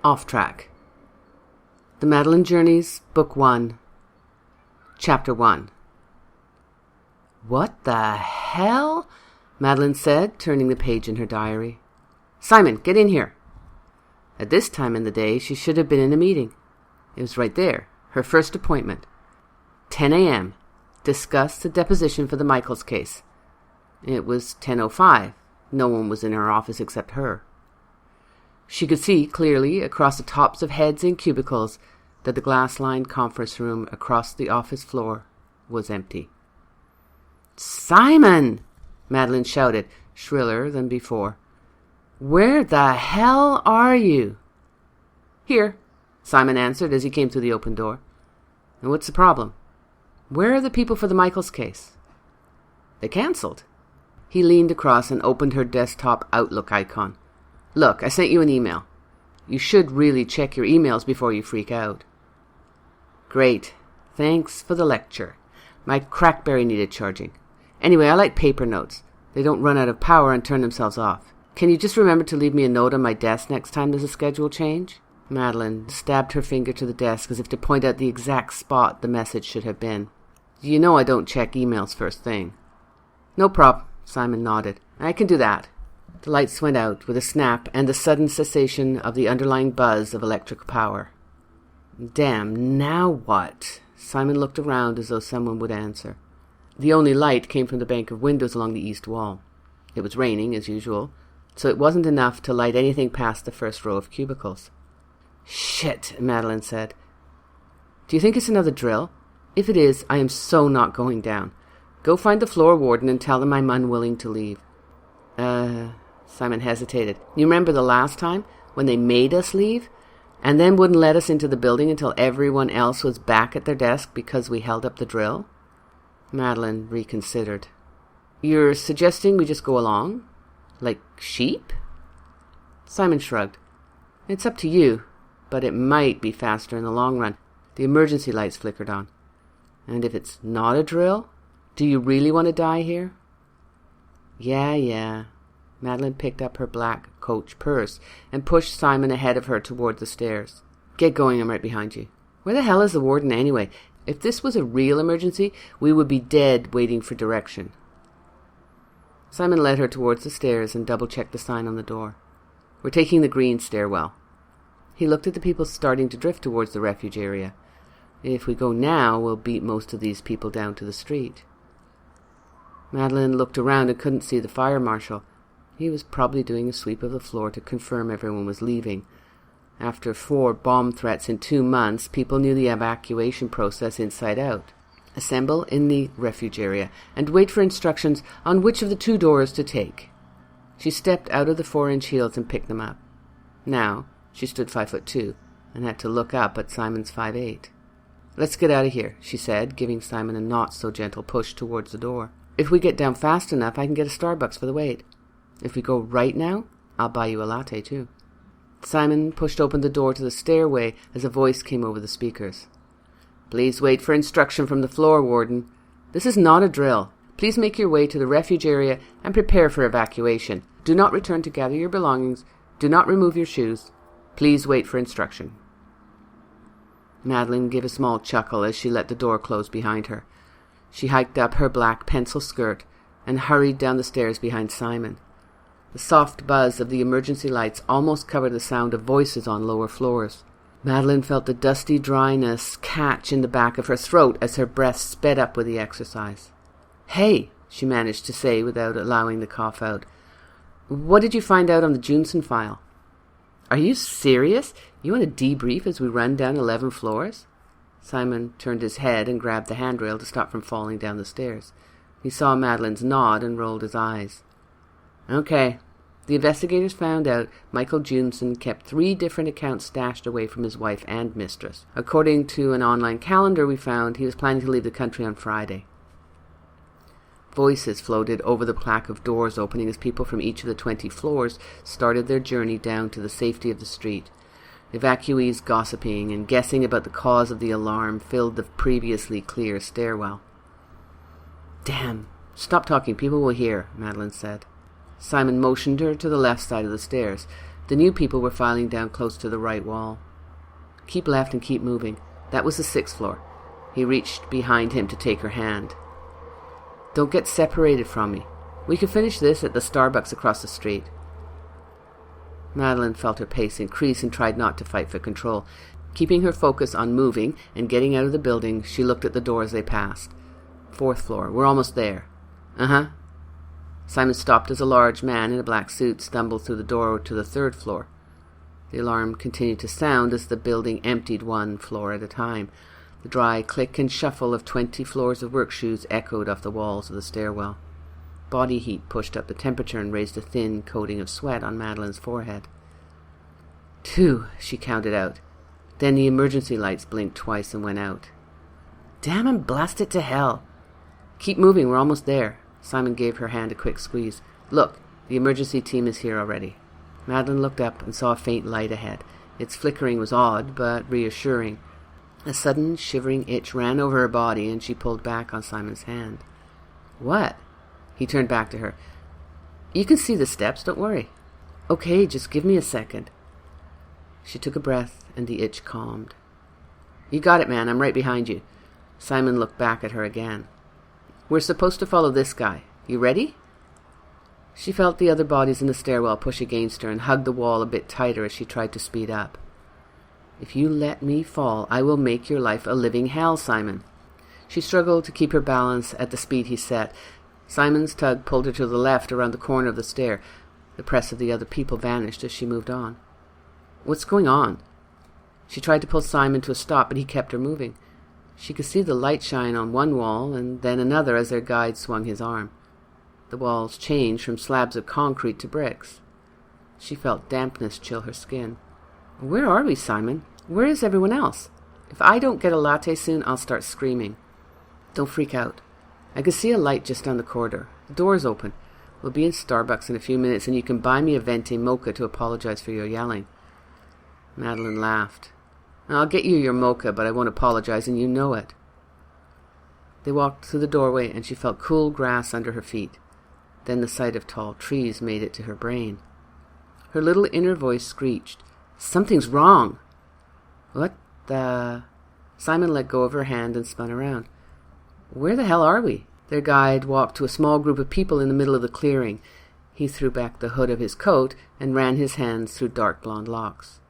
Off Track. The Madeline Journeys, Book 1, Chapter 1. "What the hell?" Madeline said, turning the page in her diary. "Simon, get in here." At this time in the day, she should have been in a meeting. It was right there, her first appointment. 10 a.m. Discuss the deposition for the Michaels case. It was 10:05. No one was in her office except her. She could see clearly across the tops of heads in cubicles that the glass-lined conference room across the office floor was empty. "Simon!" Madeline shouted, shriller than before. "Where the hell are you?" "Here," Simon answered as he came through the open door. "And what's the problem? Where are the people for the Michaels case?" "They cancelled." He leaned across and opened her desktop Outlook icon. "Look, I sent you an email. You should really check your emails before you freak out." "Great. Thanks for the lecture. My Crackberry needed charging. Anyway, I like paper notes. They don't run out of power and turn themselves off. Can you just remember to leave me a note on my desk next time there's a schedule change?" Madeline stabbed her finger to the desk as if to point out the exact spot the message should have been. "You know I don't check emails first thing." "No prob," Simon nodded. "I can do that." The lights went out with a snap and the sudden cessation of the underlying buzz of electric power. "Damn, now what?" Simon looked around as though someone would answer. The only light came from the bank of windows along the east wall. It was raining, as usual, so it wasn't enough to light anything past the first row of cubicles. "Shit," Madeline said. "Do you think it's another drill? If it is, I am so not going down. Go find the floor warden and tell them I'm unwilling to leave." Simon hesitated. "You remember the last time, when they made us leave, and then wouldn't let us into the building until everyone else was back at their desk because we held up the drill?" Madeline reconsidered. "You're suggesting we just go along? Like sheep?" Simon shrugged. "It's up to you, but it might be faster in the long run." The emergency lights flickered on. "And if it's not a drill, do you really want to die here?" Yeah. Madeline picked up her black coach purse and pushed Simon ahead of her toward the stairs. "Get going, I'm right behind you." "Where the hell is the warden anyway? If this was a real emergency, we would be dead waiting for direction." Simon led her towards the stairs and double-checked the sign on the door. "We're taking the green stairwell." He looked at the people starting to drift towards the refuge area. "If we go now, we'll beat most of these people down to the street." Madeline looked around and couldn't see the fire marshal. He was probably doing a sweep of the floor to confirm everyone was leaving. After 4 bomb threats in 2 months, people knew the evacuation process inside out. Assemble in the refuge area and wait for instructions on which of the 2 doors to take. She stepped out of the 4-inch heels and picked them up. Now, she stood 5'2" and had to look up at Simon's 5'8". "Let's get out of here," she said, giving Simon a not-so-gentle push towards the door. "If we get down fast enough, I can get a Starbucks for the wait. If we go right now, I'll buy you a latte, too." Simon pushed open the door to the stairway as a voice came over the speakers. "Please wait for instruction from the floor warden. This is not a drill. Please make your way to the refuge area and prepare for evacuation. Do not return to gather your belongings. Do not remove your shoes. Please wait for instruction." Madeline gave a small chuckle as she let the door close behind her. She hiked up her black pencil skirt and hurried down the stairs behind Simon. The soft buzz of the emergency lights almost covered the sound of voices on lower floors. Madeline felt the dusty dryness catch in the back of her throat as her breath sped up with the exercise. "Hey," she managed to say without allowing the cough out. "What did you find out on the Junson file?" "Are you serious? You want to debrief as we run down 11 floors? Simon turned his head and grabbed the handrail to stop from falling down the stairs. He saw Madeline's nod and rolled his eyes. "Okay. The investigators found out Michael Junson kept 3 different accounts stashed away from his wife and mistress. According to an online calendar we found, he was planning to leave the country on Friday." Voices floated over the plaque of doors opening as people from each of the 20 floors started their journey down to the safety of the street. Evacuees gossiping and guessing about the cause of the alarm filled the previously clear stairwell. "Damn, stop talking, people will hear," Madeline said. Simon motioned her to the left side of the stairs. The new people were filing down close to the right wall. Keep left and keep moving. That was the 6th floor. He reached behind him to take her hand. Don't get separated from me. We can finish this at the Starbucks across the street. Madeline felt her pace increase and tried not to fight for control. Keeping her focus on moving and getting out of the building, she looked at the door as they passed. 4th floor. We're almost there. Uh-huh. Simon stopped as a large man in a black suit stumbled through the door to the 3rd floor. The alarm continued to sound as the building emptied one floor at a time. The dry click and shuffle of 20 floors of work shoes echoed off the walls of the stairwell. Body heat pushed up the temperature and raised a thin coating of sweat on Madeline's forehead. 2, she counted out. Then the emergency lights blinked twice and went out. Damn and blast it to hell. Keep moving, we're almost there. Simon gave her hand a quick squeeze. Look, the emergency team is here already. Madeline looked up and saw a faint light ahead. Its flickering was odd, but reassuring. A sudden shivering itch ran over her body, and she pulled back on Simon's hand. What? He turned back to her. You can see the steps, don't worry. Okay, just give me a second. She took a breath, and the itch calmed. You got it, man. I'm right behind you. Simon looked back at her again. We're supposed to follow this guy. You ready? She felt the other bodies in the stairwell push against her and hugged the wall a bit tighter as she tried to speed up. If you let me fall, I will make your life a living hell, Simon. She struggled to keep her balance at the speed he set. Simon's tug pulled her to the left around the corner of the stair. The press of the other people vanished as she moved on. What's going on? She tried to pull Simon to a stop, but he kept her moving. She could see the light shine on one wall and then another as their guide swung his arm. The walls changed from slabs of concrete to bricks. She felt dampness chill her skin. Where are we, Simon? Where is everyone else? If I don't get a latte soon, I'll start screaming. Don't freak out. I can see a light just down the corridor. The door's open. We'll be in Starbucks in a few minutes, and you can buy me a venti mocha to apologize for your yelling. Madeline laughed. I'll get you your mocha, but I won't apologize, and you know it. They walked through the doorway, and she felt cool grass under her feet. Then the sight of tall trees made it to her brain. Her little inner voice screeched, Something's wrong. What the... Simon let go of her hand and spun around. Where the hell are we? Their guide walked to a small group of people in the middle of the clearing. He threw back the hood of his coat and ran his hands through dark blonde locks.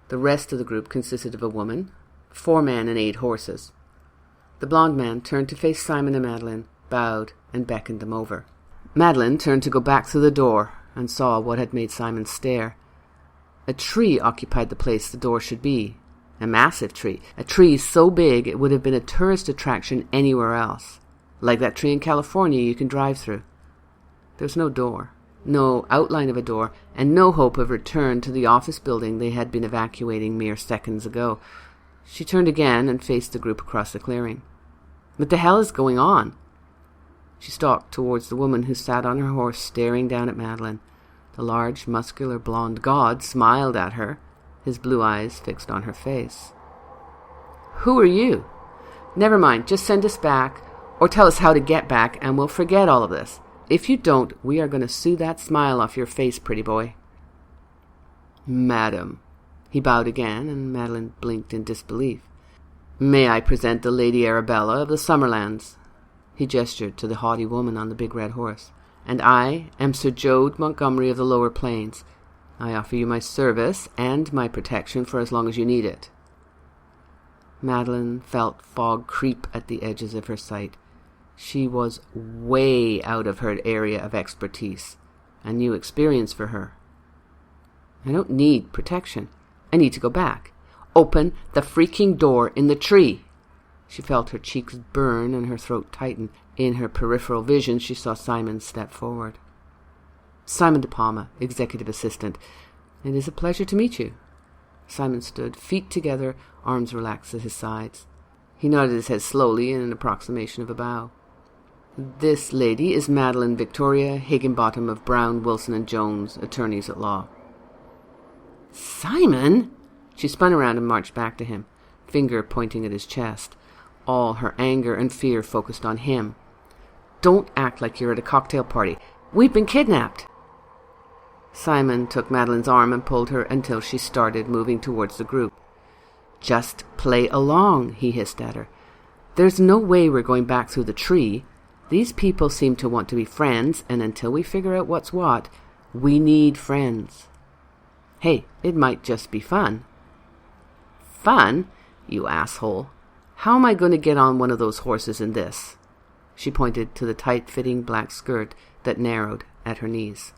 The rest of the group consisted of a woman, 4 men and 8 horses. The blonde man turned to face Simon and Madeline, bowed, and beckoned them over. Madeline turned to go back through the door and saw what had made Simon stare. A tree occupied the place the door should be. A massive tree. A tree so big it would have been a tourist attraction anywhere else. Like that tree in California you can drive through. There was no door, no outline of a door, and no hope of return to the office building they had been evacuating mere seconds ago. She turned again and faced the group across the clearing. What the hell is going on? She stalked towards the woman who sat on her horse staring down at Madeline. The large, muscular, blonde god smiled at her, his blue eyes fixed on her face. Who are you? Never mind, just send us back, or tell us how to get back, and we'll forget all of this. If you don't, we are going to sue that smile off your face, pretty boy. Madam. He bowed again, and Madeline blinked in disbelief. May I present the Lady Arabella of the Summerlands? He gestured to the haughty woman on the big red horse. And I am Sir Jode Montgomery of the Lower Plains. I offer you my service and my protection for as long as you need it. Madeline felt fog creep at the edges of her sight. She was way out of her area of expertise, a new experience for her. I don't need protection. I need to go back. Open the freaking door in the tree. She felt her cheeks burn and her throat tighten. In her peripheral vision, she saw Simon step forward. Simon De Palma, executive assistant. It is a pleasure to meet you. Simon stood, feet together, arms relaxed at his sides. He nodded his head slowly in an approximation of a bow. This lady is Madeline Victoria Higginbottom of Brown, Wilson and Jones, attorneys at law. Simon! She spun around and marched back to him, finger pointing at his chest. All her anger and fear focused on him. Don't act like you're at a cocktail party. We've been kidnapped. Simon took Madeline's arm and pulled her until she started moving towards the group. "Just play along," he hissed at her. "There's no way we're going back through the tree. These people seem to want to be friends, and until we figure out what's what, we need friends. Hey, it might just be fun." "Fun? You asshole. How am I going to get on one of those horses in this?" She pointed to the tight-fitting black skirt that narrowed at her knees.